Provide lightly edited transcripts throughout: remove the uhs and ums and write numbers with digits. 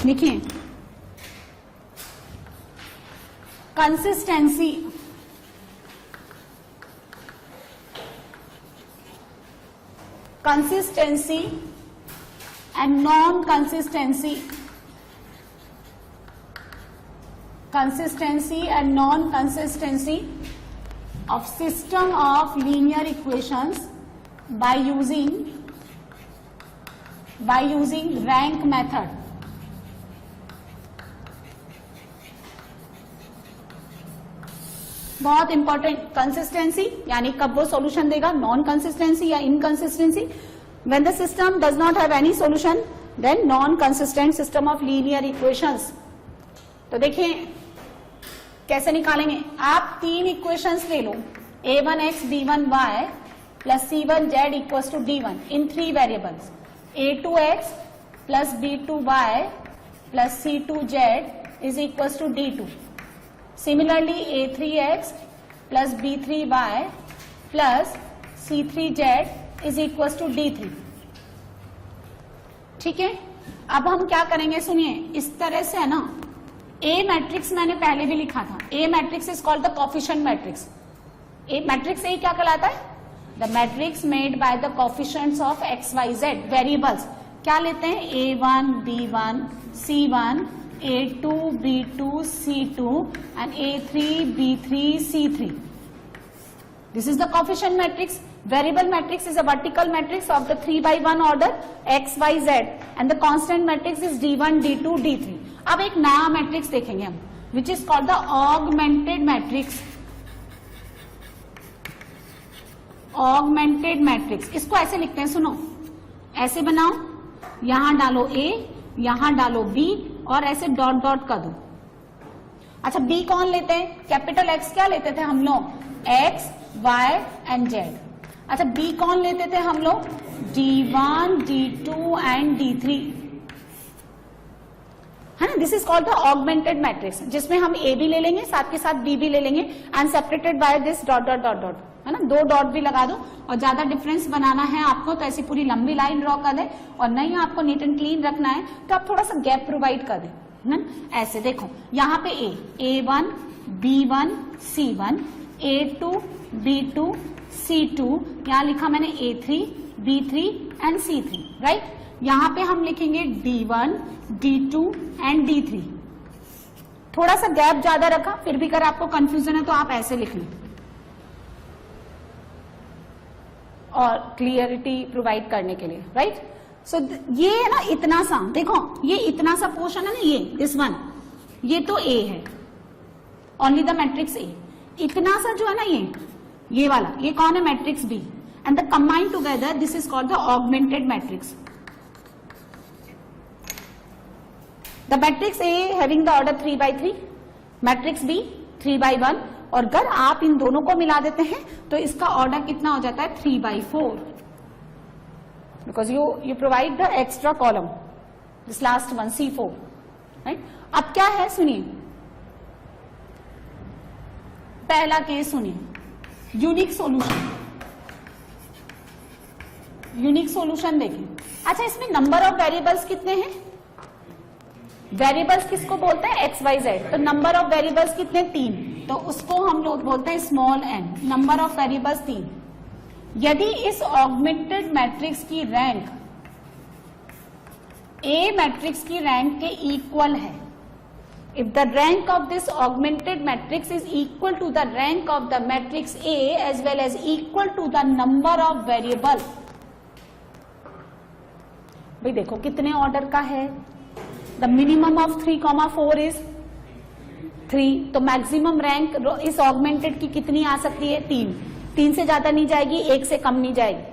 देखिए consistency, consistency and non consistency, consistency and non-consistency of system of linear equations by using rank method. बहुत important, consistency यानी कब वो solution देगा, non consistency या inconsistency, when the system does not have any solution then non consistent system of linear equations. तो देखिए कैसे निकालेंगे, आप तीन इक्वेशंस ले लो, a1x b1y plus c1z equals to d1 इन three variables, a2x plus b2y plus c2z is equals to d2। Similarly a3x plus b3y plus c3z is equals to d3। ठीक है, अब हम क्या करेंगे, सुनिए इस तरह से है ना, ए मैट्रिक्स मैंने पहले भी लिखा था, a matrix is called the coefficient matrix. A matrix a क्या कहलाता है, the matrix made by the coefficients of X Y Z variables. क्या लेते हैं, a1 b1 c1 a2 b2 c2 and a3 b3 c3। This is the coefficient matrix. Variable matrix is a vertical matrix of the 3x1 order x, y, z and the constant matrix is d1, d2, d3. अब एक नया matrix देखेंगे हम, which is called the augmented matrix. Augmented matrix, इसको ऐसे लिखते हैं, सुनो ऐसे बनाओ, यहां डालो a, यहां डालो b और ऐसे डॉट डॉट कर दो। अच्छा b कौन लेते हैं, कैपिटल X क्या लेते थे हम लोग, x, y एंड z। अच्छा b कौन लेते थे हम लोग, d1, d2 एंड d3, है ना। This is called the augmented matrix, जिसमें हम a भी ले लेंगे साथ के साथ b भी ले लेंगे and separated by this dot dot dot dot, है ना। दो डॉट भी लगा दो, और ज्यादा डिफरेंस बनाना है आपको तो ऐसी पूरी लंबी लाइन ड्रॉ कर दे, और नहीं आपको नीट एंड क्लीन रखना है तो आप थोड़ा सा गैप प्रोवाइड कर दे, है ना। ऐसे देखो यहाँ पे a1 b1 c1 a2 b2 c2, यहां लिखा मैंने a3 b3 and c3, right. यहां पे हम लिखेंगे d1 d2 एंड d3। थोड़ा सा गैप ज्यादा रखा, फिर भी अगर आपको कंफ्यूजन है तो आप ऐसे लिख लें और क्लियरिटी प्रोवाइड करने के लिए, राइट। सो ये है ना इतना सा, देखो ये इतना सा पोर्शन है ना, ये दिस वन, ये तो a है, ओनली द मैट्रिक्स a। इतना सा जो है ना ये वाला, ये कौन है, matrix B, and the combined together this is called the augmented matrix. The matrix A having the order 3x3, matrix B 3x1, और अगर आप इन दोनों को मिला देते हैं तो इसका ऑर्डर कितना हो जाता है, 3x4, because you provide the extra column, this last one C4, right. अब क्या है, सुनिए पहला केस, सुनिए यूनिक सॉल्यूशन, यूनिक सॉल्यूशन देखें। अच्छा इसमें नंबर ऑफ वेरिएबल्स कितने हैं, वेरिएबल्स किसको बोलते हैं, एक्स वाई जेड, तो नंबर ऑफ वेरिएबल्स कितने, 3, तो उसको हम लोग बोलते हैं small n, number of variables 3। यदि इस ऑगमेंटेड मैट्रिक्स की रैंक ए मैट्रिक्स की रैंक के इक्वल है, if the rank of this augmented matrix is equal to the rank of the matrix A as well as equal to the number of variable, भाई देखो कितने order का है, the minimum of 3, 4 is 3, तो maximum rank इस augmented की कितनी आ सकती है, 3 से ज्यादा नहीं जाएगी, 1 से कम नहीं जाएगी,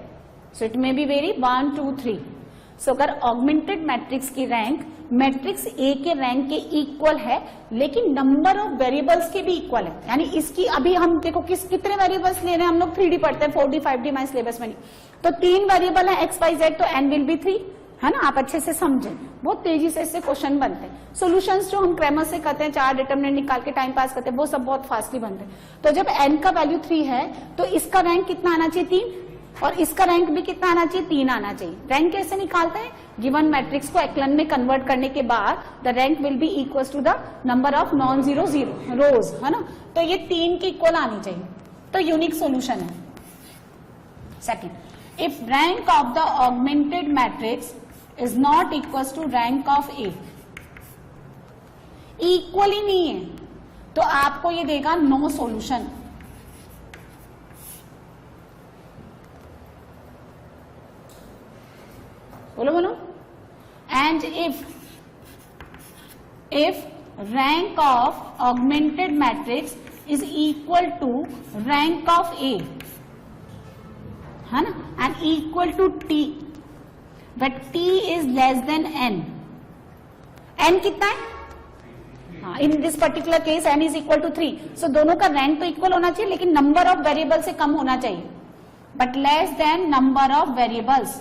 so it may be very 1, 2, 3। सो अगर ऑगमेंटेड मैट्रिक्स की रैंक मैट्रिक्स ए के रैंक के इक्वल है, लेकिन नंबर ऑफ वेरिएबल्स के भी इक्वल है, यानी इसकी अभी हम देखो कितने वेरिएबल्स ले रहे हैं, हम लोग 3D पढ़ते हैं, 4D 5D हमारे सिलेबस में नहीं, तो 3 वेरिएबल है एक्स वाई जेड, तो n विल बी 3, है ना। आप अच्छे से समझें, बहुत तेजी से इससे क्वेश्चन बनते हैं। सॉल्यूशंस जो हम क्रैमर से करते हैं, 4 डिटरमिनेंट निकाल के टाइम पास करते हैं, वो सब बहुत फास्टली बनते हैं। तो जब n का वैल्यू 3 है तो इसका रैंक कितना आना चाहिए, 3, और इसका रैंक भी कितना आना चाहिए, 3 आना चाहिए। रैंक कैसे निकालते हैं, गिवन मैट्रिक्स को एक्लन में कन्वर्ट करने के बाद the rank will be equal to the number of non zero rows, है ना। तो ये 3 की इक्वल आनी चाहिए, तो यूनिक सोल्यूशन है। Second, if rank of the augmented matrix is not equal to rank of A, equal ही नहीं है तो आपको ये देगा नो सॉल्यूशन। बोलो बोलो। And if rank of augmented matrix is equal to rank of A, है ना, and equal to T, but T is less than N. N कितना है, हाँ, in this particular case n is equal to 3, so दोनों का rank तो equal होना चाहिए लेकिन नंबर ऑफ वेरिएबल से कम होना चाहिए, but less than number of variables.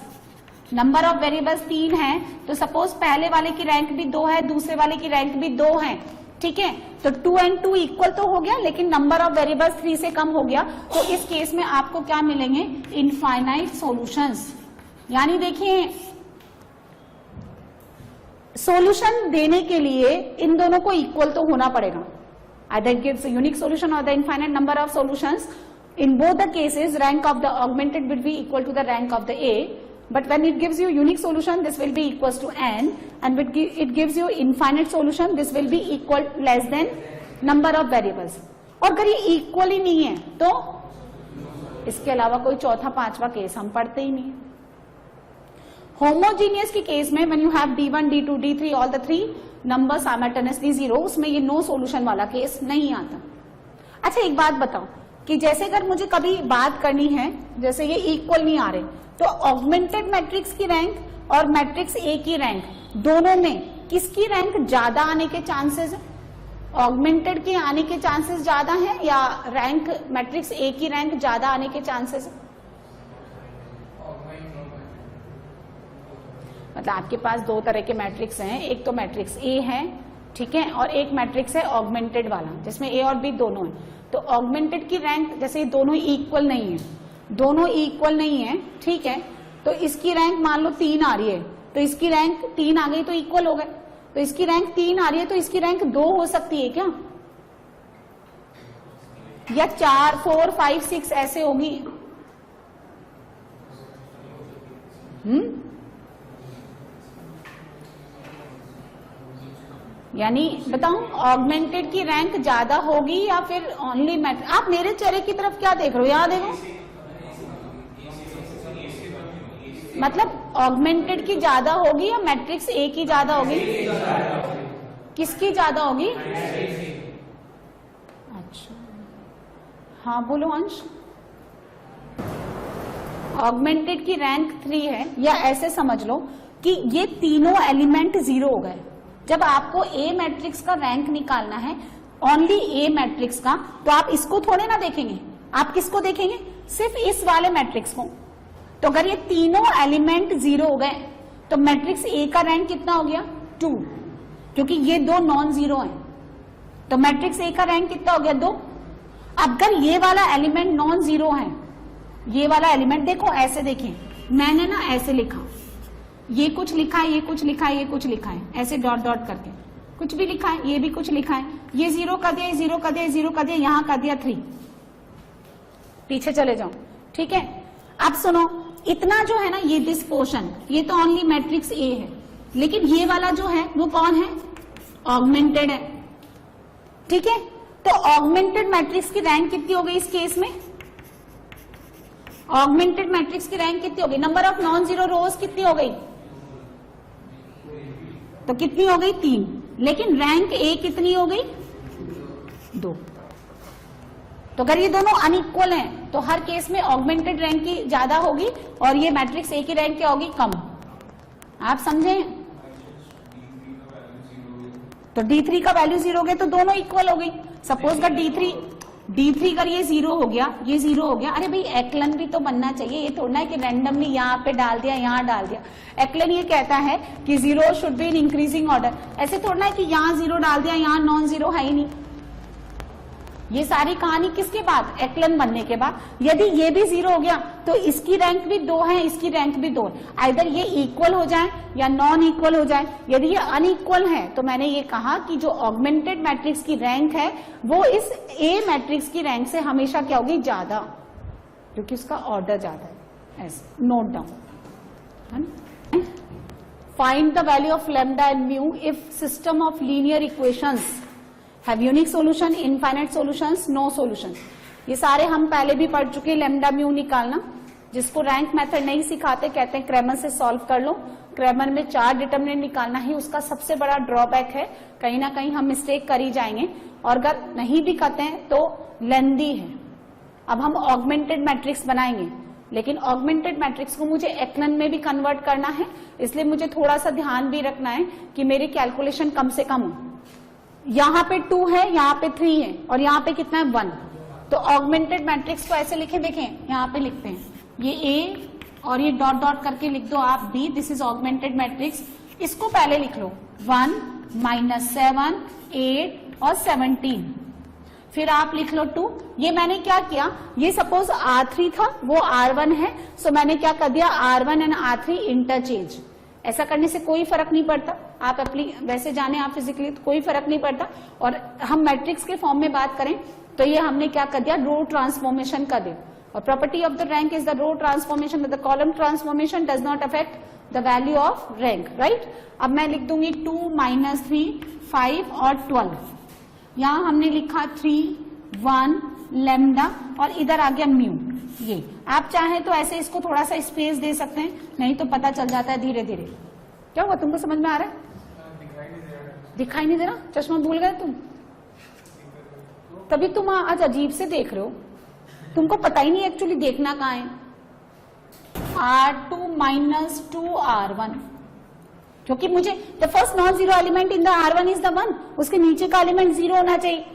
Number of variables 3 है, तो सपोज पहले वाले की रैंक भी 2 है, दूसरे वाले की रैंक भी 2 है, ठीक है, तो 2 and 2 इक्वल तो हो गया लेकिन नंबर ऑफ वेरिएबल्स 3 से कम हो गया, तो इस केस में आपको क्या मिलेंगे, इनफाइनाइट सॉल्यूशंस। यानी देखिए सॉल्यूशन देने के लिए इन दोनों को इक्वल तो होना पड़ेगा, आइदर गिव्स यूनिक सॉल्यूशन और the infinite number of solutions. In both the cases, rank of the augmented will be equal to the rank of the A, but when it gives you unique solution, this will be equals to n, and it gives you infinite solution, this will be equal less than number of variables. और अगर ये equal ही नहीं है तो इसके अलावा कोई चौथा पांचवा केस हम पढ़ते ही नहीं। होमोजीनियस के केस में when you have D1, D2, D3 all the 3 numbers simultaneously 0, उसमें ये नो सोल्यूशन वाला केस नहीं आता। अच्छा एक बात बताओ कि जैसे अगर मुझे कभी बात करनी है, जैसे ये इक्वल नहीं आ रहे, तो ऑगमेंटेड मैट्रिक्स की रैंक और मैट्रिक्स ए की रैंक दोनों में किसकी रैंक ज्यादा आने के चांसेस है, ऑगमेंटेड के आने के चांसेस ज्यादा है या रैंक मैट्रिक्स ए की रैंक ज्यादा आने के चांसेस है? मतलब आपके पास दो तरह के मैट्रिक्स हैं, एक तो मैट्रिक्स ए है, ठीक है, और एक मैट्रिक्स है ऑगमेंटेड वाला जिसमें ए और बी दोनों है। तो ऑगमेंटेड की रैंक जैसे दोनों इक्वल नहीं है, दोनों इक्वल नहीं है, ठीक है, तो इसकी रैंक मान लो 3 आ रही है, तो इसकी रैंक 3 आ गई तो इक्वल हो गए, तो इसकी रैंक 3 आ रही है तो इसकी रैंक 2 हो सकती है क्या, या 4, 4, 5, 6 ऐसे होगी? यानी बताऊं ऑगमेंटेड की रैंक ज्यादा होगी या फिर ओनली मैट्रिक्स? आप मेरे चेहरे की तरफ क्या देख रहे हो, यहाँ देखो, मतलब ऑगमेंटेड की ज्यादा होगी या मैट्रिक्स ए की ज्यादा होगी? किसकी ज्यादा होगी? अच्छा हाँ बोलो अंश। ऑगमेंटेड की रैंक 3 है, या ऐसे समझ लो कि ये तीनों एलिमेंट 0 हो गए। जब आपको ए मैट्रिक्स का रैंक निकालना है, ओनली ए मैट्रिक्स का, तो आप इसको थोड़े ना देखेंगे, आप किसको देखेंगे, सिर्फ इस वाले मैट्रिक्स को। तो अगर ये तीनों एलिमेंट 0 हो गए तो मैट्रिक्स ए का रैंक कितना हो गया, 2, क्योंकि ये दो नॉन जीरो हैं, तो मैट्रिक्स ए का रैंक कितना हो गया, 2। अगर ये वाला एलिमेंट नॉन जीरो है, ये वाला एलिमेंट देखो ऐसे देखिए, मैंने ना ऐसे लिखा, ये कुछ लिखा है, ये कुछ लिखा है, ये कुछ लिखा है, ऐसे डॉट डॉट करके कुछ भी लिखा है, ये भी कुछ लिखा है, ये 0 कर दिया, 0 कर दिया, 0 कर दिया, यहां कर दिया 3, पीछे चले जाओ, ठीक है। अब सुनो, इतना जो है ना ये दिस पोर्शन, ये तो ओनली मैट्रिक्स ए है, लेकिन ये वाला जो है वो कौन है, ऑगमेंटेड है, ठीक है। तो ऑगमेंटेड मैट्रिक्स की रैंक कितनी हो गई इस केस में, ऑगमेंटेड मैट्रिक्स की रैंक कितनी हो गई, नंबर ऑफ नॉन जीरो रोज कितनी हो गई, तो कितनी हो गई, 3, लेकिन रैंक ए कितनी हो गई, 2। तो अगर ये दोनों अनइक्वल हैं तो हर केस में ऑगमेंटेड रैंक की ज्यादा होगी और ये मैट्रिक्स ए की रैंक क्या होगी, कम। आप समझे? तो D3 का वैल्यू 0 हो गया तो दोनों इक्वल हो गई। सपोज का D3 अगर ये 0 हो गया, ये 0 हो गया, अरे भाई एक्लन भी तो बनना चाहिए, ये थोड़ा है कि रैंडमली यहाँ पे डाल दिया, यहाँ डाल दिया। एक्लन ये कहता है कि 0 should be in increasing order, ऐसे थोड़ा है कि यहाँ 0 डाल दिया, यहाँ नॉन जीरो है ही नहीं, ये सारी कहानी किसके बाद, एक्लन बनने के बाद। यदि ये भी 0 हो गया तो इसकी रैंक भी 2 है, इसकी रैंक भी 2 है। आइदर ये इक्वल हो जाए या नॉन इक्वल हो जाए। यदि ये अनइक्वल है तो मैंने ये कहा कि जो ऑगमेंटेड मैट्रिक्स की रैंक है वो इस ए मैट्रिक्स की रैंक से हमेशा क्या होगी, ज्यादा, क्योंकि उसका ऑर्डर ज्यादा है। ऐसे note down. Find the value of lambda and mu if system of linear equations have unique solution, infinite solutions, no solution। ये सारे हम पहले भी पढ़ चुके। लैम्डा म्यू निकालना, जिसको रैंक मेथड नहीं सिखाते कहते हैं क्रैमर से सॉल्व कर लो। क्रैमर में 4 डिटरमिनेंट निकालना ही उसका सबसे बड़ा ड्रॉबैक है, कहीं ना कहीं हम मिस्टेक कर ही जाएंगे, और अगर नहीं भी करते हैं तो लेंदी है। अब हम ऑगमेंटेड मैट्रिक्स बनाएंगे, लेकिन ऑगमेंटेड मैट्रिक्स को मुझे एक्लन में भी कन्वर्ट करना है, इसलिए मुझे थोड़ा सा ध्यान भी रखना है कि मेरी कैलकुलेशन कम से कम हो। यहाँ पे 2 है, यहाँ पे 3 है, और यहाँ पे कितना है 1। तो ऑगमेंटेड मैट्रिक्स को ऐसे लिखे, देखें यहाँ पे लिखते हैं, ये ए और ये डॉट डॉट करके लिख दो आप B, this is augmented matrix. इसको पहले लिख लो 1 - 7 8 और 17, फिर आप लिख लो 2। ये मैंने क्या किया, ये सपोज R3 था, वो R1 है, सो मैंने क्या कर दिया, R1 एंड R3 इंटरचेंज। ऐसा करने से कोई फर्क नहीं पड़ता, आप वैसे जाने आप फिजिकली तो कोई फर्क नहीं पड़ता। और हम मैट्रिक्स के फॉर्म में बात करें तो ये हमने क्या कर दिया, रो ट्रांसफॉर्मेशन कर दिया। और property of the rank is the row transformation, the column transformation does not affect the value of rank, right. अब मैं लिख दूंगी 2 - 3 5 और 12। यहां हमने लिखा 3 1 लैम्डा और इधर आ गया म्यू। ये आप चाहें तो ऐसे इसको थोड़ा सा स्पेस दे सकते हैं, नहीं तो पता चल जाता है धीरे धीरे। क्या हुआ, तुमको समझ में आ रहा है? दिखाई नहीं दे रहा, चश्मा भूल गए तुम, तभी तुम आज अजीब से देख रहे हो, तुमको पता ही नहीं एक्चुअली देखना कहाँ है। R2 - 2 R1, क्योंकि मुझे the first non zero element in the R1 is the 1, उसके नीचे का एलिमेंट 0 होना चाहिए।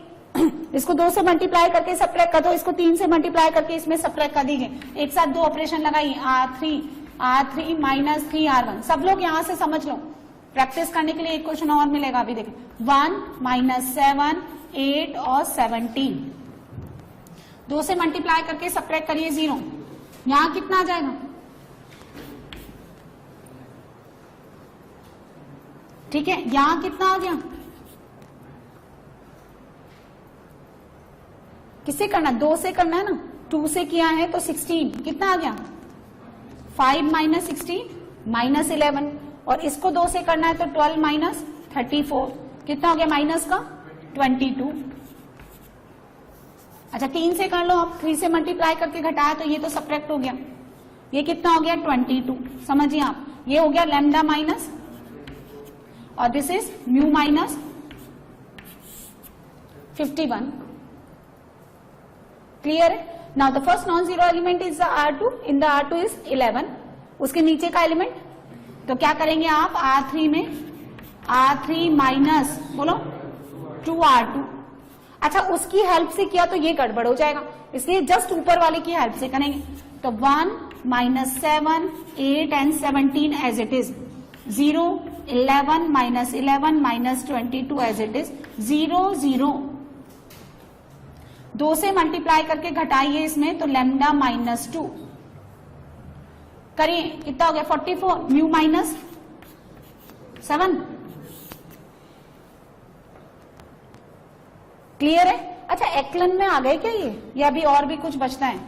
इसको 2 से मल्टीप्लाई करके सब्ट्रैक्ट कर दो, इसको 3 से मल्टीप्लाई करके इसमें सब्ट्रैक्ट कर दीजिए। एक साथ 2 ऑपरेशन लगाइए, R3 - 3 R1। सब लोग यहां से समझ लो, प्रैक्टिस करने के लिए एक क्वेश्चन और मिलेगा अभी देखें। 1 - 7 8 और 17, 2 से मल्टीप्लाई करके सब्ट्रैक्ट करिए 0, यहां कितना आ जाएगा, ठीक है, यहां कितना आ गया, किससे करना, 2 से करना है ना, 2 से किया है तो 16, कितना आ गया 5 - 16 - 11, और इसको 2 से करना है तो 12 - 34, कितना हो गया माइनस का 22। अच्छा 3 से कर लो, अब 3 से मल्टीप्लाई करके घटाया तो ये तो सब्ट्रैक्ट हो गया, ये कितना हो गया 22। समझिए आप, ये हो गया लैम्डा माइनस, और this is mu minus 51। Clear है? Now the first non zero element is the R2, in the R2 is 11, उसके नीचे का एलिमेंट, तो क्या करेंगे आप R3 में R3 माइनस बोलो 2R2। अच्छा उसकी हेल्प से किया तो ये गड़बड़ हो जाएगा, इसलिए जस्ट ऊपर वाले की हेल्प से करेंगे। तो 1 - 7 8 and 17 as it is, 0 11 - 11 - 22 as it is, 0 0। 2 से मल्टीप्लाई करके घटाइए इसमें तो लैम्डा -2 करिए, कितना हो गया 44, म्यू -7। क्लियर है? अच्छा एक्लन में आ गए क्या ये, या अभी और भी कुछ बचता है?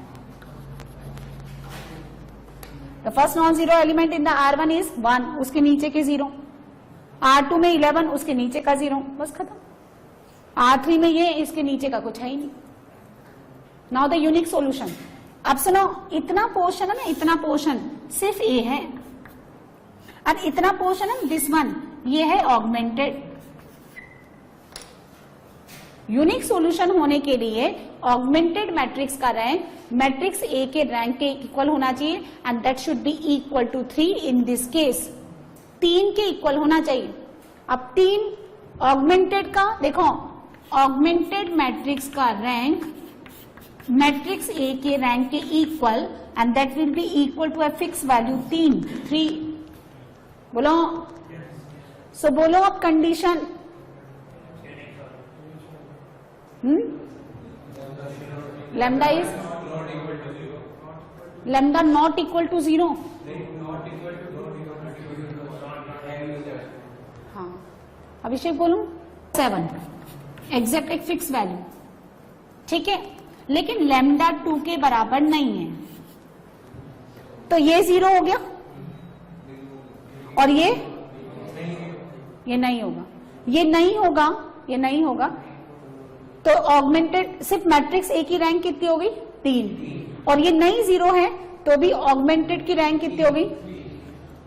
The first non zero element in the R1 is 1, उसके नीचे के 0, R2 में 11, उसके नीचे का 0, बस खत्म। R3 में ये, इसके नीचे का कुछ है ही नहीं। Now the unique solution. अब सुनो, इतना पोर्शन है ना, इतना पोर्शन सिर्फ ए है, और इतना पोर्शन है दिस वन, ये है ऑगमेंटेड। यूनिक सॉल्यूशन होने के लिए ऑगमेंटेड मैट्रिक्स का रैंक मैट्रिक्स ए के रैंक के इक्वल होना चाहिए, and that should be equal to 3 in this case, 3 के इक्वल होना चाहिए। अब 3 ऑगमेंटेड का देखो, ऑगमेंटेड मैट्रिक्स का रैंक मैट्रिक्स ए के रैंक के equal, and that will be equal to a fix value 3 बोलो। सो बोलो अब condition, lambda is lambda not equal to 0। हाँ, अभिषेक बोलूं 7 एग्जैक्ट एक फिक्स वैल्यू, ठीक है, लेकिन लैम्डा 2 के बराबर नहीं है, तो ये 0 हो गया और ये नहीं होगा, ये नहीं होगा, ये नहीं होगा। तो ऑगमेंटेड सिर्फ मैट्रिक्स ए की रैंक कितनी हो गई 3, और ये नहीं 0 है तो भी ऑगमेंटेड की रैंक कितनी हो गई,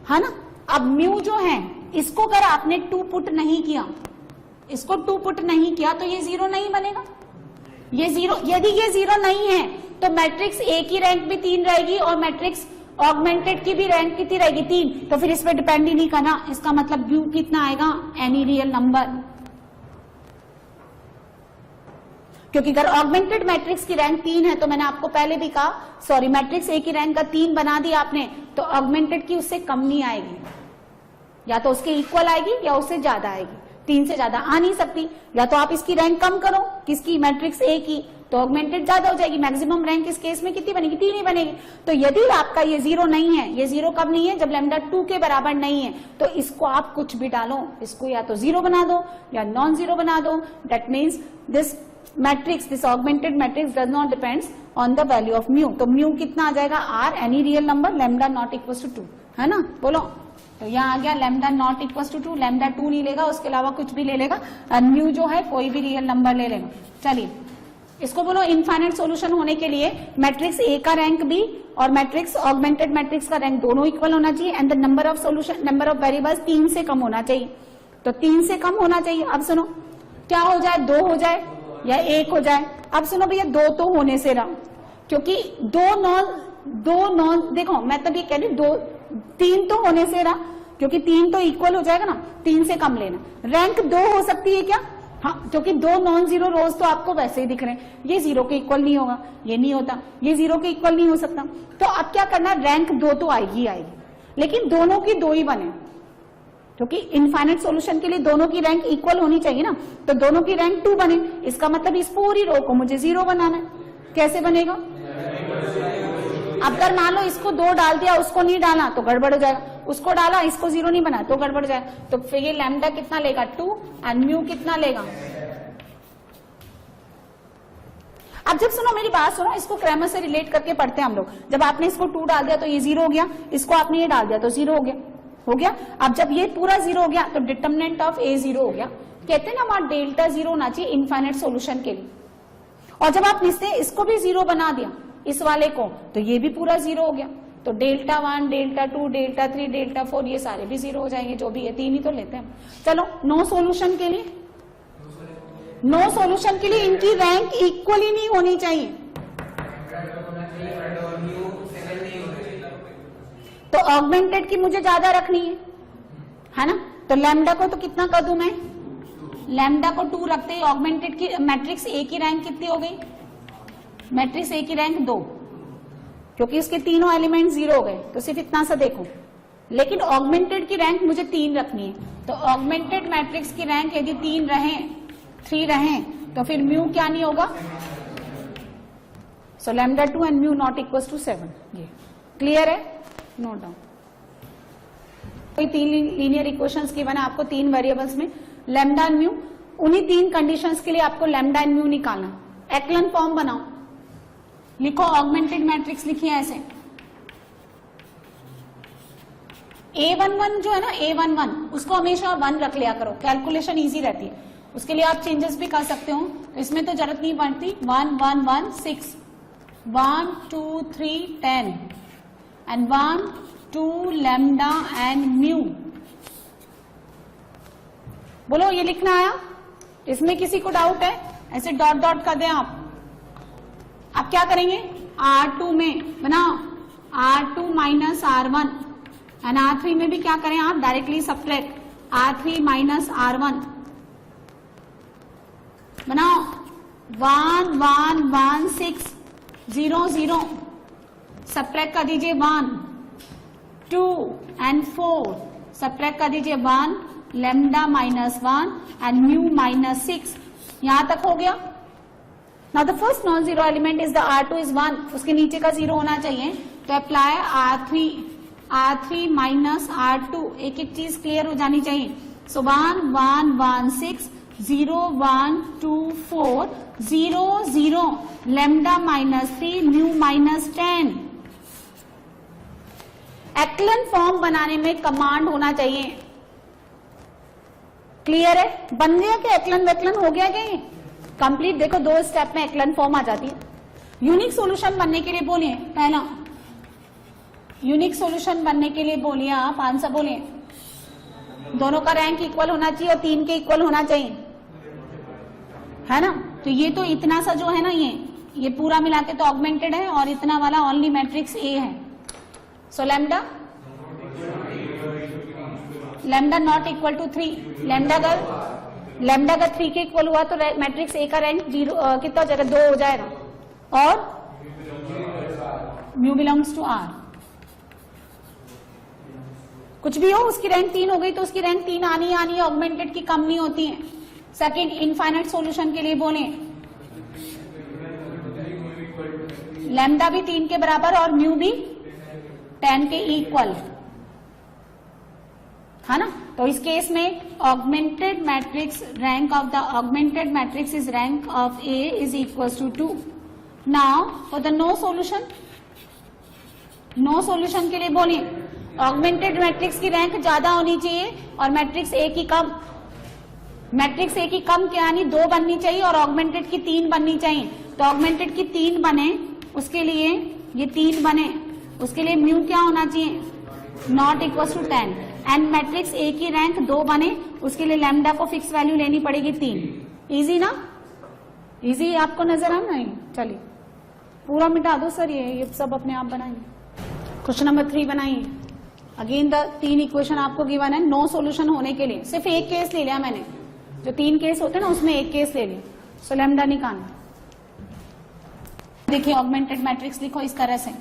है ना। अब म्यू जो है इसको अगर आपने 2 पुट नहीं किया, इसको 2 पुट नहीं किया तो ये 0 नहीं बनेगा। ये 0, यदि ये 0 नहीं है तो मैट्रिक्स ए की रैंक भी 3 रहेगी और मैट्रिक्स ऑगमेंटेड की भी रैंक कितनी रहेगी 3। तो फिर इस पे डिपेंड ही नहीं करना, इसका मतलब म्यू कितना आएगा, एनी रियल नंबर। क्योंकि अगर ऑगमेंटेड मैट्रिक्स की रैंक 3 है तो मैंने आपको पहले भी कहा, सॉरी मैट्रिक्स ए की रैंक का 3 बना दिया आपने, तो ऑगमेंटेड की उससे कम नहीं आएगी, या तो उसके इक्वल आएगी या उससे ज्यादा आएगी, 3 से ज्यादा आ नहीं सकती। या तो आप इसकी रैंक कम करो, किसकी, मैट्रिक्स ए की, तो ऑगमेंटेड ज्यादा हो जाएगी। मैक्सिमम रैंक इस केस में कितनी बनेगी, 3 ही बनेगी। तो यदि आपका ये 0 नहीं है, ये 0 कब नहीं है, जब लैम्डा 2 के बराबर नहीं है, तो इसको आप कुछ भी डालो, इसको या तो 0 बना दो या नॉन 0 बना दो। That means this matrix, this augmented matrix does not depends on the value of mu. तो म्यू कितना आ जाएगा, are any real number lambda not equal to 2, है ना। बोलो, तो यहाँ आ गया lambda not equal to 2, lambda 2 नहीं लेगा, उसके अलावा कुछ भी ले लेगा, और म्यू जो है कोई भी रियल नंबर ले लेगा। चलिए इसको बोलो, इनफाइनाइट सॉल्यूशन होने के लिए मैट्रिक्स ए का रैंक भी और मैट्रिक्स ऑगमेंटेड मैट्रिक्स का रैंक दोनों इक्वल होना चाहिए, and the number of solution, number of variables 3 से कम होना चाहिए। तो 3 से कम होना चाहिए। अब सुनो, क्या हो जाए, 2 हो जाए या 1 हो जाए। अब सुनो भैया, 2 तो होने से रहा, क्योंकि 2 नॉन देखो मैं तब ये कह रही 3 तो होने से रहा, क्योंकि 3 तो इक्वल हो जाएगा ना, 3 से कम लेना। रैंक 2 हो सकती है क्या, हाँ, क्योंकि 2 नॉन 0 रोज तो आपको वैसे ही दिख रहे हैं, ये 0 के इक्वल नहीं होगा, ये नहीं होता, ये 0 के इक्वल नहीं हो सकता। तो अब क्या करना, रैंक 2 तो आएगी, लेकिन दोनों की 2 ही बने, क्योंकि इनफाइनाइट सॉल्यूशन के लिए दोनों की रैंक इक्वल होनी चाहिए ना। तो दोनों की रैंक 2 बने, इसका मतलब इस पूरी रो को मुझे 0 बनाना है। कैसे बनेगा, अब अगर मान लो इसको 2 डाल दिया, उसको नहीं डाला तो गड़बड़ हो जाएगा, उसको डाला इसको 0 नहीं बना तो गड़बड़ जाएगा। तो फिर ये लैम्डा कितना लेगा 2 एंड म्यू कितना लेगा। अब जब सुनो मेरी बात सुनो, इसको क्रैमर से रिलेट करके पढ़ते हैं हम लोग। जब आपने इसको 2 डाल दिया तो ये 0 हो गया, इसको आपने ये डाल दिया तो 0 हो गया। अब जब ये पूरा 0 हो गया तो डिटर्मिनेंट ऑफ ए 0 हो गया। कहते हैं ना वहां डेल्टा 0 होना चाहिए इनफाइनाइट सॉल्यूशन के लिए। और जब आप इसको भी 0 बना दिया इस वाले को, तो ये भी पूरा 0 हो गया। तो डेल्टा 1, डेल्टा 2, डेल्टा 3, डेल्टा 4 ये सारे भी 0 हो जाएंगे, जो भी है 3 ही तो लेते हैं। चलो नो सॉल्यूशन के लिए, नो सॉल्यूशन के लिए इनकी रैंक इक्वल ही नहीं होनी चाहिए। तो ऑगमेंटेड की मुझे ज्यादा रखनी है ना। तो लैम्डा को तो कितना कर दूं मैं, लैम्डा को 2 रखते ही ऑगमेंटेड की मैट्रिक्स ए की रैंक कितनी हो गई, मैट्रिक्स ए की रैंक 2, क्योंकि इसके तीनों एलिमेंट 0 हो गए। तो सिर्फ इतना सा देखो, लेकिन ऑगमेंटेड की रैंक मुझे 3 रखनी है। तो ऑगमेंटेड मैट्रिक्स की रैंक यदि 3 रहे तो फिर म्यू क्या नहीं होगा। So lambda 2 and mu not equal to 7। ये क्लियर है, नोट डाउन। कोई 3 लीनियर इक्वेशंस की बना आपको 3 वेरिएबल्स में लैम्डा एंड म्यू, उन्हीं 3 कंडीशंस के लिए आपको लैम्डा एंड म्यू निकालना। एक्लन फॉर्म बनाओ, लिखो ऑगमेंटेड मैट्रिक्स लिखिए ऐसे। A11 जो है ना, A11 उसको हमेशा 1 रख लिया करो, कैलकुलेशन इजी रहती है। उसके लिए आप चेंजेस भी कर सकते हो, तो इसमें तो जरूरत नहीं पड़ती। 1 1 1 6 1 2 3 10 एंड 1 2 लैम्डा एंड म्यू। बोलो ये लिखना आया, इसमें किसी को डाउट है, ऐसे डॉट डॉट कर दें आप। अब क्या करेंगे, R2 में बनाओ R2 minus R1 and R3 में भी क्या करें आप, directly subtract R3 minus R1 बनाओ। 1 1 1 6 0 0 सब्ट्रैक्ट कर दीजिए 1 2 एंड 4 सब्ट्रैक्ट कर दीजिए 1 lambda minus 1 and mu minus 6। यहां तक हो गया। Now the first non zero element is the R2 is 1, उसके नीचे का 0 होना चाहिए, तो अप्लाई R3 माइनस R2, एक एक चीज क्लियर हो जानी चाहिए। सो 1 1 1 6 0 1 2 4 0 0 lambda minus 3 mu minus 10। एक्लन form बनाने में कमांड होना चाहिए, क्लियर है? बन गया क्या एक्लन वेक्लन हो गया क्या? कंप्लीट। देखो 2 स्टेप में एक्लन फॉर्म आ जाती है। यूनिक सॉल्यूशन बनने के लिए बोलिए, पहला यूनिक सॉल्यूशन बनने के लिए बोलिए आप, आंसर बोलिए। दोनों का रैंक इक्वल होना चाहिए और 3 के इक्वल होना चाहिए, है ना? तो ये तो इतना सा जो है ना, ये पूरा मिला के तो ऑगमेंटेड है, और इतना वाला ओनली मैट्रिक्स ए है। So lambda not equal to 3, lambda का 3 के इक्वल हुआ तो मैट्रिक्स ए का रैंक 0 कितना हो जाएगा? 2 हो जाएगा, और म्यू बिलोंग्स टू आर। कुछ भी हो उसकी रैंक 3 हो गई तो उसकी रैंक 3 आनी है, ऑगमेंटेड की कम नहीं होती है। सेकंड, इनफाइनाइट सॉल्यूशन के लिए बोले लैम्डा भी 3 के बराबर और म्यू भी 10 के इक्वल, है ना? तो इस केस में augmented matrix rank of the augmented matrix is rank of A is equal to 2। Now for the no solution के लिए बोलिए ऑगमेंटेड मैट्रिक्स की रैंक ज्यादा होनी चाहिए और मैट्रिक्स ए की कम। मैट्रिक्स ए की कम क्या यानी 2 बननी चाहिए और ऑगमेंटेड की 3 बननी चाहिए। तो ऑगमेंटेड की 3 बने उसके लिए ये 3 बने, उसके लिए म्यू क्या होना चाहिए? Not equal to 10। And matrix A की रैंक 2 बने उसके लिए लैम्डा को फिक्स वैल्यू लेनी पड़ेगी 3। इजी ना? इजी आपको नजर आना है? चलिए पूरा मिटा दो सर, ये सब अपने आप बनाएंगे। क्वेश्चन नंबर 3 बनाइए। अगेन द 3 इक्वेशन आपको गिवन है। नो सॉल्यूशन होने के लिए सिर्फ एक केस ले लिया मैंने, जो 3 केस होते हैं ना उसमें एक केस ले लिया। सो लैम्डा निकालना। देखिए ऑगमेंटेड मैट्रिक्स लिखो इस तरह से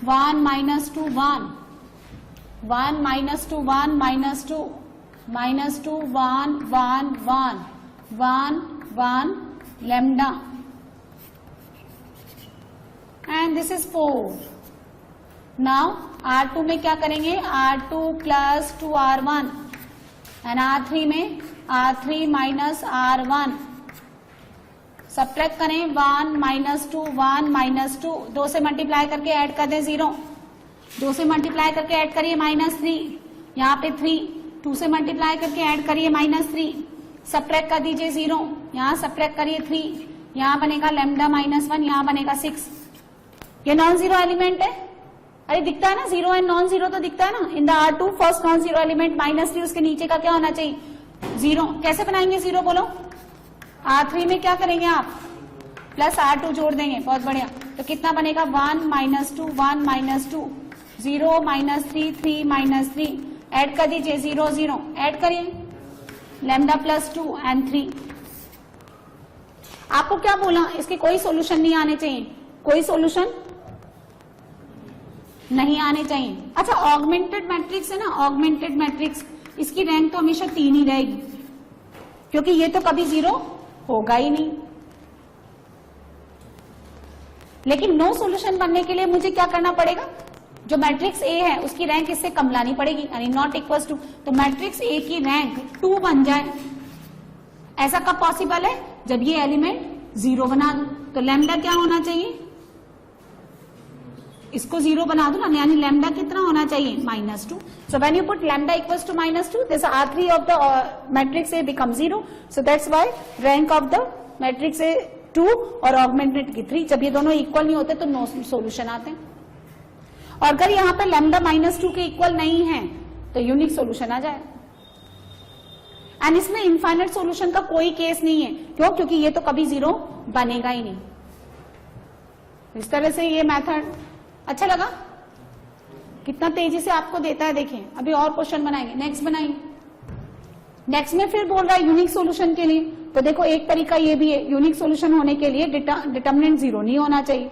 1 minus 2 1 1 minus 2 1 minus 2 minus 2 1 1 1 1 1 lambda and this is 4। Now R2 में क्या करेंगे? R2 plus 2R1 and R3 में R3 माइनस R1 सब्ट्रैक्ट करें 1 माइनस 2 1 माइनस 2, 2 से मल्टीप्लाई करके ऐड कर दें 0, 2 से मल्टीप्लाई करके ऐड करिए -3, यहाँ पे 3, 2 से मल्टीप्लाई करके ऐड करिए -3, सब्ट्रैक्ट कर दीजिए 0, यहाँ सब्ट्रैक्ट करिए 3, यहाँ बनेगा लैम्डा -1, यहाँ बनेगा 6। ये नॉन जीरो एलिमेंट है। अरे दिखता है ना, 0 एंड नॉन जीरो तो दिखता है ना। इन the R2 first non zero element -3, उसके नीचे का क्या होना चाहिए? 0। कैसे बनाएंगे 0 बोलो? R3 में क्या करेंगे आप? प्लस R2 जोड़ देंगे, बहुत बढ़िया। तो कितना बनेगा? 1 minus 2 1 minus 2 0 minus 3 3 minus 3, add कर दीजिए 0 0, ऐड करिए लैम्डा प्लस 2 एंड 3। आपको क्या बोला? इसके कोई सॉल्यूशन नहीं आने चाहिए, कोई सॉल्यूशन नहीं आने चाहिए। अच्छा ऑगमेंटेड मैट्रिक्स है ना, ऑगमेंटेड मैट्रिक्स इसकी रैंक तो हमेशा 3 ही रहेगी क्योंकि ये तो कभी 0 होगा ही नहीं। लेकिन नो सॉल्यूशन बनने के लिए मुझे क्या करना पड़ेगा? जो मैट्रिक्स ए है उसकी रैंक इससे कम लानी पड़ेगी, यानी नॉट इक्वल टू। तो मैट्रिक्स ए की रैंक 2 बन जाए। ऐसा कब पॉसिबल है? जब ये एलिमेंट 0 बना दो। तो लैम्डा क्या होना चाहिए? इसको 0 बना दो ना, यानी लैम्डा कितना होना चाहिए? -2। So when you put lambda equals to -2, this R3 of the matrix A become 0। So that's why rank of the matrix A 2 और ऑगमेंटेड की 3। जब ये दोनों इक्वल नहीं होते तो नो सॉल्यूशन आते हैं। और अगर यहाँ पे लैम्डा -2 के इक्वल नहीं है तो यूनिक सॉल्यूशन आ जाए। एंड इसमें इनफाइनाइट सॉल्यूशन का कोई केस नहीं है। क्यों? क्योंकि ये तो कभी 0 बनेगा ही नहीं। इस तरह से ये मेथड अच्छा लगा? कितना तेजी से आपको देता है देखिए। अभी और क्वेश्चन बनाएंगे, नेक्स्ट बनाएंगे। नेक्स्ट में फिर बोल रहा है यूनिक सॉल्यूशन के लिए। तो देखो एक तरीका ये भी है, यूनिक सॉल्यूशन होने के लिए डिटर्मिनेंट 0 नहीं होना चाहिए,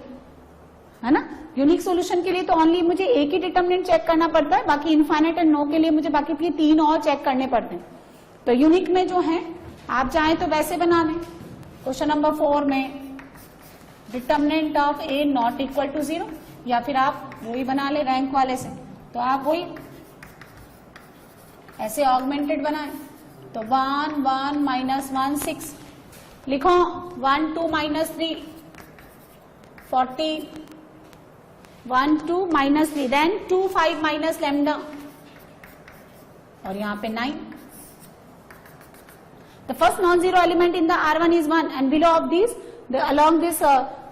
है ना। यूनिक सॉल्यूशन के लिए तो ओनली मुझे एक ही डिटर्मिनेंट चेक करना पड़ता है, बाकी इनफाइनाइट एंड नो के लिए मुझे बाकी 3 और चेक करने पड़ते हैं। तो यूनिक में जो है आप चाहें तो वैसे बना दें। क्वेश्चन नंबर 4 में determinant of A not equal to 0, या फिर आप वही बना ले रैंक वाले से, तो आप वही ऐसे ऑगमेंटेड बनाएं। तो 1 1 माइनस 1 6 लिखो, 1 2 minus 3 40, 1 2 minus 3, then 2 5 minus lambda, और यहां पे 9। The first non-zero element in the R1 is 1 and below of these, along this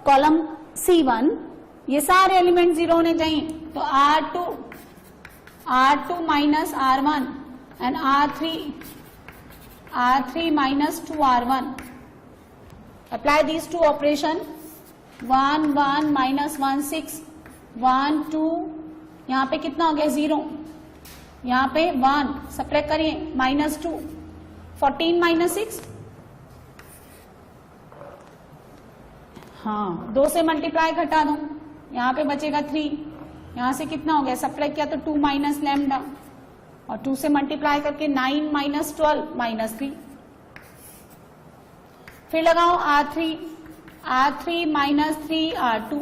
column C1, ये सारे एलिमेंट 0 होने चाहिए। तो R2 minus R1 and R3 minus 2R1। Apply these two operation, 1 1 minus 1 6, 1 2, यहाँ पे कितना हो गया 0, यहाँ पे 1, सब्ट्रैक्ट करिए माइनस 2, 14 माइनस 6, हाँ 2 से मल्टीप्लाई घटा दो, यहाँ पे बचेगा 3, यहाँ से कितना हो गया सब्ट्रैक्ट किया तो 2 माइनस लैम्डा, और 2 से मल्टीप्लाई करके 9 माइनस 12 माइनस 3। फिर लगाओ R3 minus 3 R2।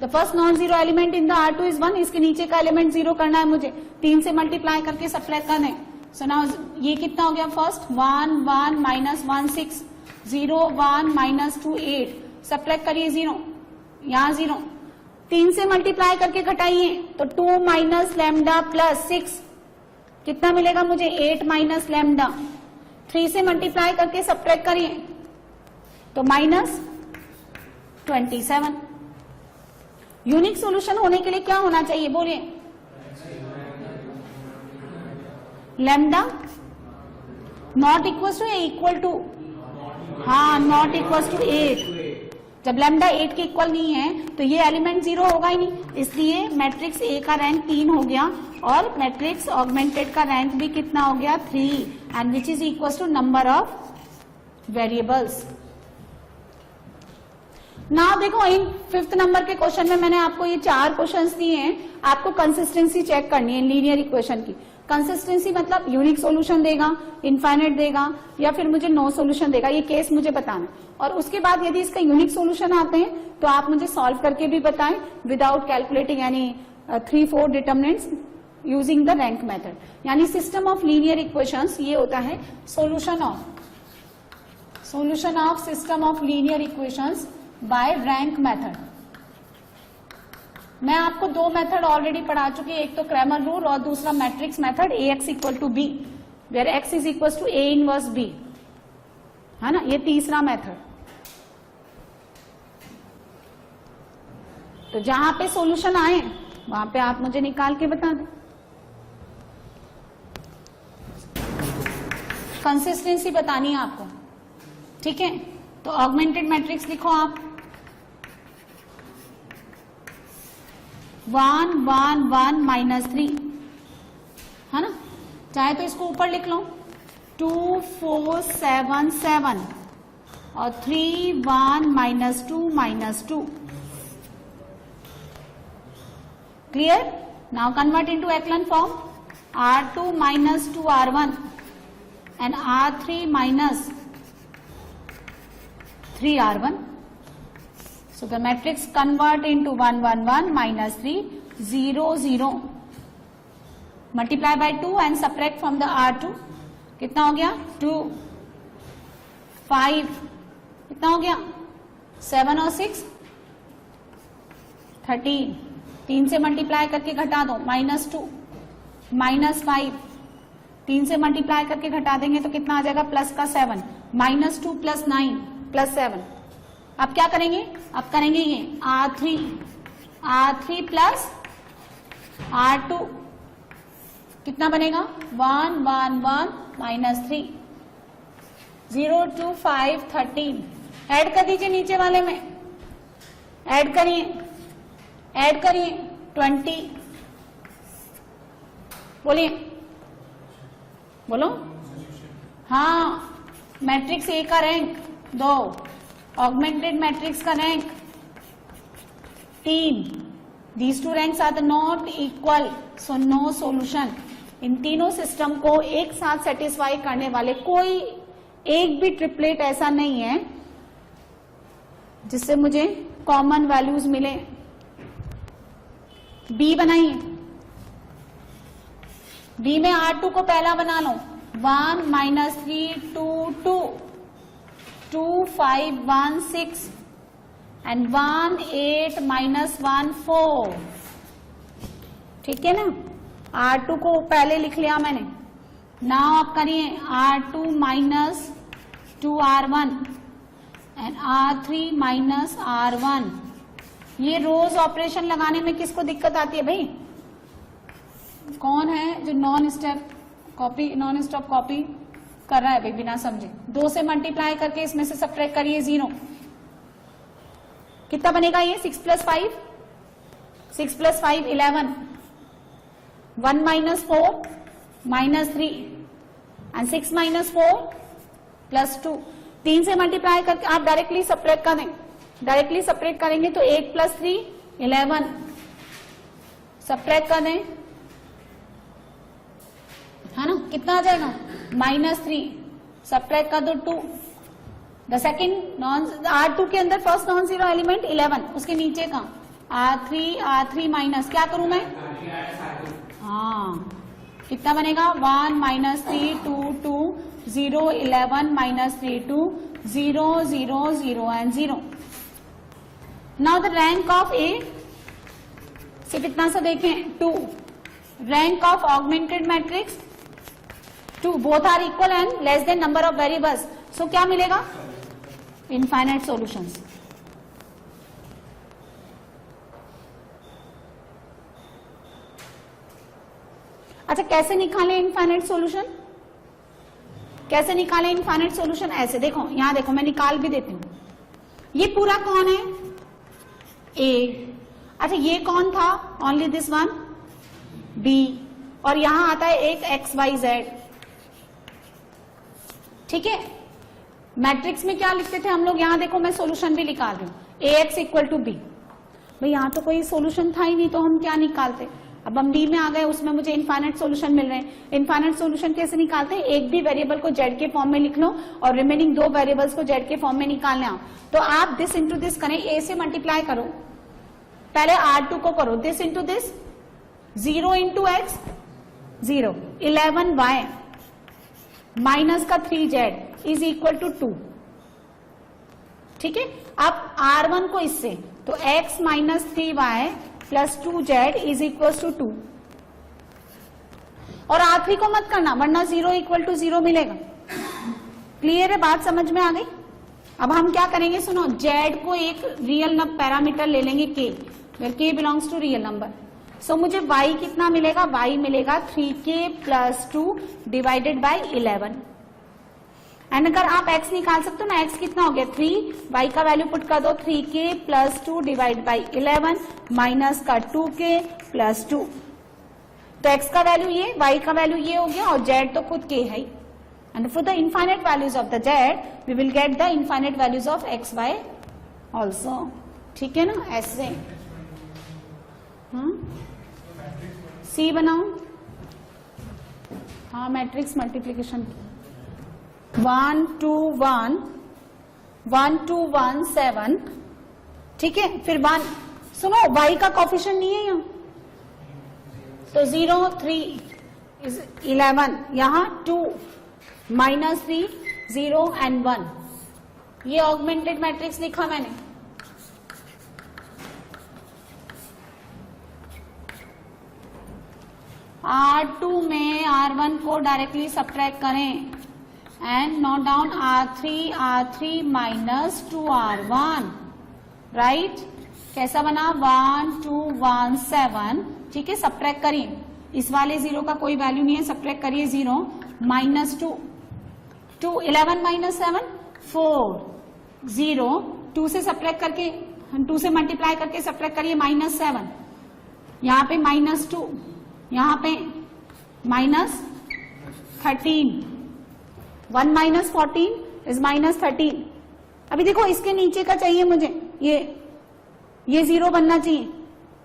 The first non zero element in the R2 is 1, इसके नीचे का एलिमेंट 0 करना है मुझे, 3 से मल्टीप्लाई करके सब्ट्रैक्ट कर दें। सो नाउ ये कितना हो गया, फर्स्ट 1 1 माइनस 1 6, 0 1 माइनस 2 8, सब्ट्रैक्ट करिए 0, यहाँ 0, 3 से मल्टीप्लाई करके घटाइए तो 2 माइनस लैम्डा प्लस 6, कितना मिलेगा मुझे 8 माइनस लैम्डा, 3 से मल्टीप्लाई करके सब्ट्रैक्ट करिए तो माइनस 27। यूनिक सॉल्यूशन होने के लिए क्या होना चाहिए बोलिए, lambda not equal to equal to, हाँ नॉट इक्वल टू 8। जब लैम्डा 8 के इक्वल नहीं है तो ये एलिमेंट 0 होगा ही नहीं, इसलिए मैट्रिक्स ए का रैंक 3 हो गया और मैट्रिक्स ऑगमेंटेड का रैंक भी कितना हो गया 3, and which is equal to number of variables. ना देखो इन 5th नंबर के क्वेश्चन में मैंने आपको ये 4 क्वेश्चंस दिए हैं, आपको कंसिस्टेंसी चेक करनी है लीनियर इक्वेशन की। कंसिस्टेंसी मतलब यूनिक सॉल्यूशन देगा, इनफाइनाइट देगा, या फिर मुझे नो सॉल्यूशन देगा, ये केस मुझे बताना। और उसके बाद यदि इसका यूनिक सॉल्यूशन आते हैं तो आप मुझे सॉल्व करके भी बताएं without calculating any 3-4 determinants using the rank method. यानी सिस्टम ऑफ लीनियर इक्वेशंस ये होता है solution of system of linear equations bye rank method. मैं आपको 2 मेथड ऑलरेडी पढ़ा चुकी है, एक तो क्रैमर रूल और दूसरा matrix method AX equal to B, where X is equal to A inverse B, है ना, ये तीसरा मेथड। तो जहां पे सॉल्यूशन आए वहां पे आप मुझे निकाल के बता दें। कंसिस्टेंसी बतानी है आपको, ठीक है। तो ऑगमेंटेड मैट्रिक्स लिखो आप, 1 1 1 माइनस 3, है ना, चाहे तो इसको ऊपर लिख लो 2 4 7 7 और 3 1 minus 2 minus 2। Clear? Now convert into एक्लन form, R2 minus 2 R1 and R3 minus 3 R1. So the matrix convert into 1 1 1 minus 3 0 0. Multiply by 2 and subtract from the R2. कितना हो गया 2 5, कितना हो गया 7 और 6 13, 3 से मल्टीप्लाई करके घटा दो -2 -5, 3 से मल्टीप्लाई करके घटा देंगे तो कितना आ जाएगा प्लस का 7, -2 + 9 + 7। अब क्या करेंगे, अब करेंगे ये R3 प्लस R2, कितना बनेगा 1 1 1 -3, 0 2 5 13। ऐड कर दीजिए नीचे वाले में, ऐड करिए 20। बोलिए, बोलो। हाँ, मैट्रिक्स ए का रैंक 2, ऑगमेंटेड मैट्रिक्स का rank 3। These two ranks are not equal, so no solution. इन तीनों सिस्टम को एक साथ सेटिस्फाई करने वाले कोई एक भी ट्रिपलेट ऐसा नहीं है जिससे मुझे कॉमन वैल्यूज मिले। बी बनाइए, बी में R2 को पहला बना लो, 1 माइनस 3 2 2 2 5 1 6 एंड 1 8 माइनस 1 4। ठीक है ना, R2 को पहले लिख लिया मैंने। नाउ आप करिए R2 minus 2R1 and R3 minus R1। ये रोज ऑपरेशन लगाने में किसको दिक्कत आती है भाई? कौन है जो नॉन स्टॉप कॉपी कर रहा है भाई बिना समझे? 2 से मल्टीप्लाई करके इसमें से सब्ट्रैक्ट करिए 0। कितना बनेगा ये? 6 plus 5 6 plus 5 11, 1 minus 4 minus 3 and 6 minus 4 plus 2। 3 से मल्टीप्लाई करके आप डायरेक्टली सब्ट्रैक्ट कर दें। डायरेक्टली सब्ट्रैक्ट करेंगे तो 8 प्लस 3 11, सब्ट्रैक्ट कर दें, है ना? कितना आ जाएगा? -3, सब्ट्रैक्ट कर दो 2। द सेकेंड नॉन R2 के अंदर फर्स्ट नॉन जीरो एलिमेंट 11, उसके नीचे का R3 माइनस क्या करूं मैं? हाँ, कितना बनेगा? 1 minus 3 2 2 0 11 minus 3 2 0 0 0 and 0। Now the rank of A, सिर्फ इतना सा देखें 2। Rank of augmented matrix 2, both are equal and less than number of variables. So क्या मिलेगा? Infinite solutions. अच्छा, कैसे निकालें इनफाइनाइट सॉल्यूशन? कैसे निकालें इनफाइनाइट सॉल्यूशन? ऐसे देखो, यहां देखो, मैं निकाल भी देती हूं। ये पूरा कौन है? ए। अच्छा, ये कौन था? Only this one, B. और यहां आता है एक एक्स वाई जेड। ठीक है, मैट्रिक्स में क्या लिखते थे हम लोग? यहां देखो, मैं सॉल्यूशन भी निकाल रही हूं, ए एक्स इक्वल टू बी। भाई यहां तो कोई सॉल्यूशन था ही नहीं, तो हम क्या निकालते? अब हम डी में आ गए, उसमें मुझे इनफाइनाइट सॉल्यूशन मिल रहे हैं। इनफाइनाइट सॉल्यूशन कैसे निकालते हैं? एक भी वेरिएबल को जेड के फॉर्म में लिख लो और रिमेनिंग 2 वेरिएबल्स को जेड के फॉर्म में निकालने आओ। तो आप दिस इंटू दिस करें, ए से मल्टीप्लाई करो, पहले R2 को करो, this into this, 0 into x 0, 11y minus का 3z इज इक्वल टू 2। ठीक है, अब R1 को इससे, तो x minus 3y plus 2z is equal to 2। और R3 को मत करना, वरना 0 इक्वल टू 0 मिलेगा। क्लियर है? बात समझ में आ गई? अब हम क्या करेंगे, सुनो, z को एक रियल पैरामीटर ले लेंगे k, where k belongs to real number. So मुझे y कितना मिलेगा? y मिलेगा 3k plus 2 divided by 11। And अगर आप x निकाल सकते हो ना, x कितना हो गया? 3, y का वैल्यू पुट कर दो, 3k plus 2 divide by 11 minus का 2k प्लस 2। तो x का वैल्यू ये, y का वैल्यू ये हो गया, और z तो खुद k है। And for the infinite values of the z we will get the infinite values of x y also. ठीक है ना? ऐसे सी बनाओ। हाँ, मैट्रिक्स मल्टीप्लीकेशन 1 2 1 1 2 1 7। ठीक है, फिर 1, सुनो, y का कोफिशिएंट नहीं है यहाँ, तो 0 3 इज 11, यहाँ 2 माइनस 3 0 एंड 1। ये ऑगमेंटेड मैट्रिक्स लिखा मैंने। R2 में R1 को डायरेक्टली सब्ट्रैक्ट करें and note down R3 minus 2R1, right? कैसा बना? 1 2 1 7। ठीक है, सब्ट्रैक्ट करिए, इस वाले 0 का कोई वैल्यू नहीं है, सब्ट्रैक्ट करिए 0 माइनस 2 2 11 माइनस 7 4 0, 2 से सब्ट्रैक्ट करके, 2 से मल्टीप्लाई करके सब्ट्रैक्ट करिए -7, यहाँ पे -2, यहाँ पे -13, 1 माइनस 14 इज -13। अभी देखो, इसके नीचे का चाहिए मुझे, ये 0 बनना चाहिए।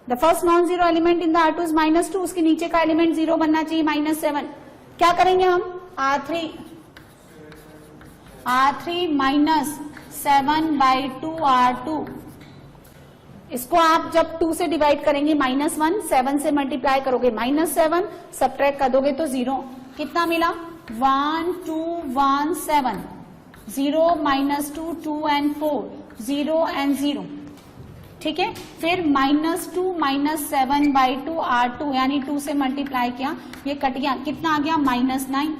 The first non zero element in the R2 is -2, उसके नीचे का एलिमेंट 0 बनना चाहिए, -7। क्या करेंगे हम? R3 R3 minus 7/2 R2। इसको आप जब 2 से डिवाइड करेंगे -1, 7 से मल्टीप्लाई करोगे -7, सब्ट्रैक्ट कर दोगे तो 0। कितना मिला? 1 2 1 7, 0 -2 2 and 4, 0 and 0। ठीक है, फिर -2 माइनस 7/2 R2 यानी 2 से मल्टीप्लाई किया, ये कट गया, कितना आ गया? -9।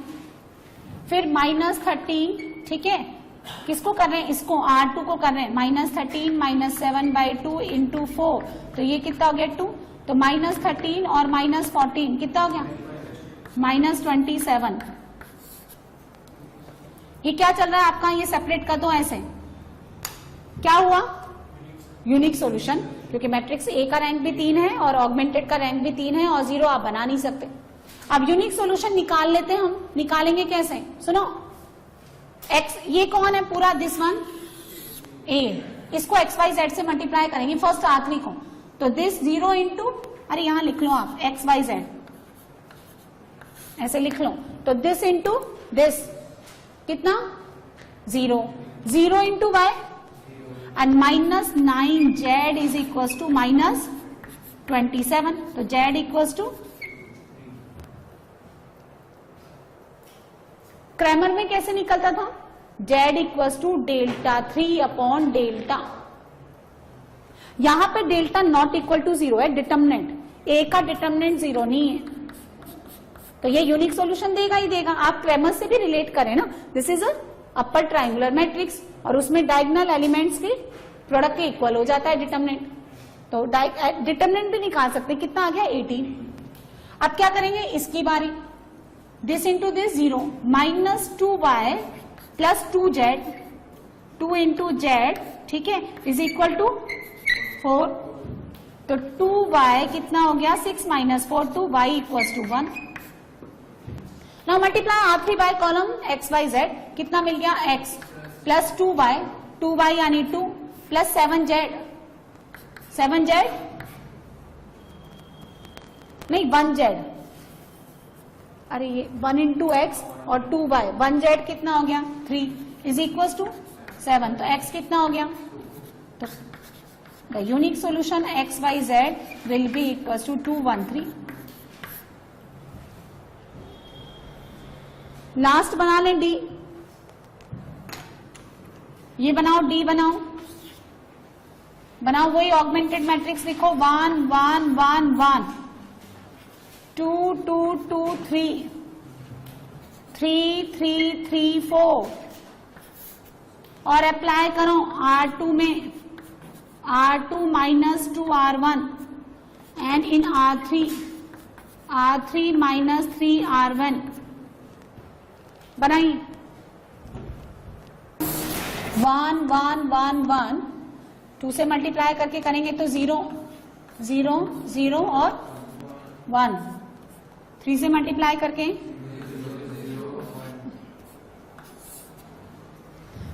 फिर -13, ठीक है, किसको कर रहे हैं? इसको R2 को कर रहे हैं। -13 माइनस 7/2 इंटू 4, तो ये कितना हो गया? 2। तो -13 और -14 कितना हो गया? -27। ये क्या चल रहा है आपका? ये सेपरेट कर दो ऐसे। क्या हुआ? यूनिक सॉल्यूशन, क्योंकि मैट्रिक्स ए का रैंक भी 3 है और ऑगमेंटेड का रैंक भी 3 है और 0 आप बना नहीं सकते। अब यूनिक सॉल्यूशन निकाल लेते हैं हम। निकालेंगे कैसे? सुनो, x ये कौन है पूरा? दिस वन a, इसको XYZ से मल्टीप्लाई करेंगे फर्स्ट R3 को, तो दिस 0 इंटू, अरे यहां लिख लो आप XYZ, ऐसे लिख लो, तो दिस इंटू दिस कितना? 0, 0 into y and -9z is equal to -27, तो z इक्वल टू, क्रैमर में कैसे निकलता था? z equal to Δ3 upon delta. यहां पे डेल्टा नॉट इक्वल टू 0 है, डिटर्मिनेंट ए का डिटर्मिनेंट 0 नहीं है, तो ये यूनिक सॉल्यूशन देगा ही देगा। आप क्रैमर से भी रिलेट करें ना, this is a upper triangular matrix और उसमें डायगोनल एलिमेंट्स के प्रोडक्ट के इक्वल हो जाता है डिटर्मिनेंट, तो डिटर्मिनेंट भी निकाल सकते। कितना आ गया? 18। अब क्या करेंगे? इसकी बारी, this into this 0, -2y plus 2z, 2 into z, ठीक है, इज इक्वल टू 4, तो 2y कितना हो गया? 6 - 4, 2y equal to 1। Now multiply R3 by column XYZ, कितना मिल गया? x प्लस 2y यानी 2 प्लस 7z नहीं 1z, अरे ये 1 इंटू एक्स और 2y, 1z कितना हो गया? 3 इज इक्वल टू 7, तो x कितना हो गया? तो the unique solution XYZ will be equal to 213। Last बना लें D, ये बनाओ, D बनाओ वही ऑगमेंटेड मैट्रिक्स लिखो, 1 1 1 1, 2 2 2 3 3 3 3 4, और अप्लाई करो R2 में, R2 minus 2 R1 and in R3 minus 3 R1 बनाइए। 1 1 1 1, 2 से मल्टीप्लाई करके करेंगे तो 0 0 0 और 1, 3 से मल्टीप्लाई करके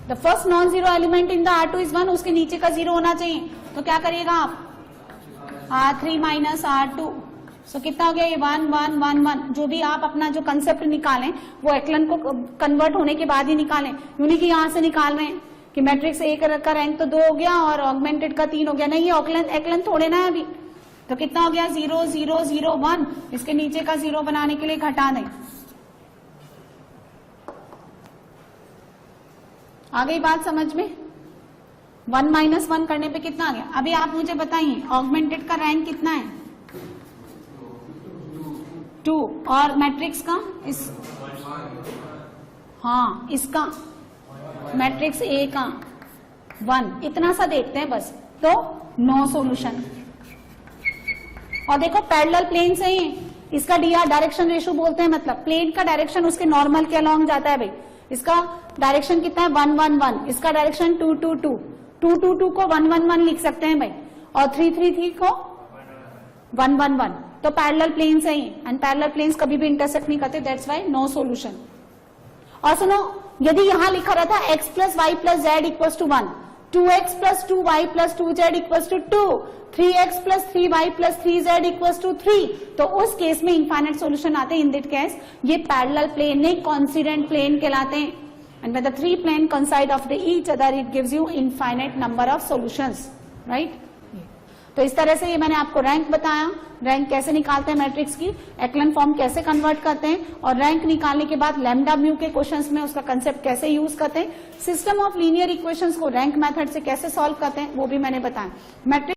the first non zero element in the R2 is 1, उसके नीचे का 0 होना चाहिए, तो क्या करिएगा आप? R3 माइनस R2, सो कितना हो गया? ये 1 1 1 1। जो भी आप अपना जो कंसेप्ट निकालें वो एक्लन को कन्वर्ट होने के बाद ही निकालें, यूनिक यहां से निकाल रहे हैं कि मैट्रिक्स ए का रैंक तो 2 हो गया और ऑगमेंटेड का 3 हो गया, नहीं ये एक्लन थोड़े ना है अभी, तो कितना हो गया? 0 0 0 1, इसके नीचे का 0 बनाने के लिए घटा दें। आ गई बात समझ में? 1 माइनस 1 करने पे कितना आ गया? अभी आप मुझे बताइए ऑगमेंटेड का रैंक कितना है? 2, और मैट्रिक्स का हाँ इसका मैट्रिक्स ए का 1, इतना सा देखते हैं बस, तो नो सॉल्यूशन। और देखो पैरेलल प्लेन से ही इसका DR डायरेक्शन रेशियो बोलते हैं, मतलब प्लेन का डायरेक्शन उसके नॉर्मल के अलोंग जाता है भाई। इसका डायरेक्शन कितना है? 1 1 1, इसका डायरेक्शन 2 2 2, 2 2 2 को 1 1 1 लिख सकते हैं भाई, और 3 3 3 को 1 1 1, तो पैरेलल प्लेन से ही, एंड पैरेलल प्लेन्स कभी भी इंटरसेक्ट नहीं करते, दैट्स व्हाई नो सॉल्यूशन। और सुनो, यदि यहां लिखा रहता x plus Y plus Z equals to 1, 2x plus 2y plus 2z equals to 2, 3x plus 3y plus 3z equals to 3, तो उस केस में इनफाइनाइट सॉल्यूशन आते हैं। इन दैट केस ये पैरेलल प्लेन नहीं, कॉन्सिडेंट प्लेन कहलाते हैं। and when the three plane coincide of each other it gives you infinite number of solutions, right? तो इस तरह से ये मैंने आपको रैंक बताया, रैंक कैसे निकालते हैं मैट्रिक्स की, एक्लन फॉर्म कैसे कन्वर्ट करते हैं, और रैंक निकालने के बाद लैम्डा म्यू के क्वेश्चंस में उसका कंसेप्ट कैसे यूज करते हैं, सिस्टम ऑफ लीनियर इक्वेशंस को रैंक मेथड से कैसे सॉल्व करते हैं वो भी मैंने बताया। मैट्रिक्स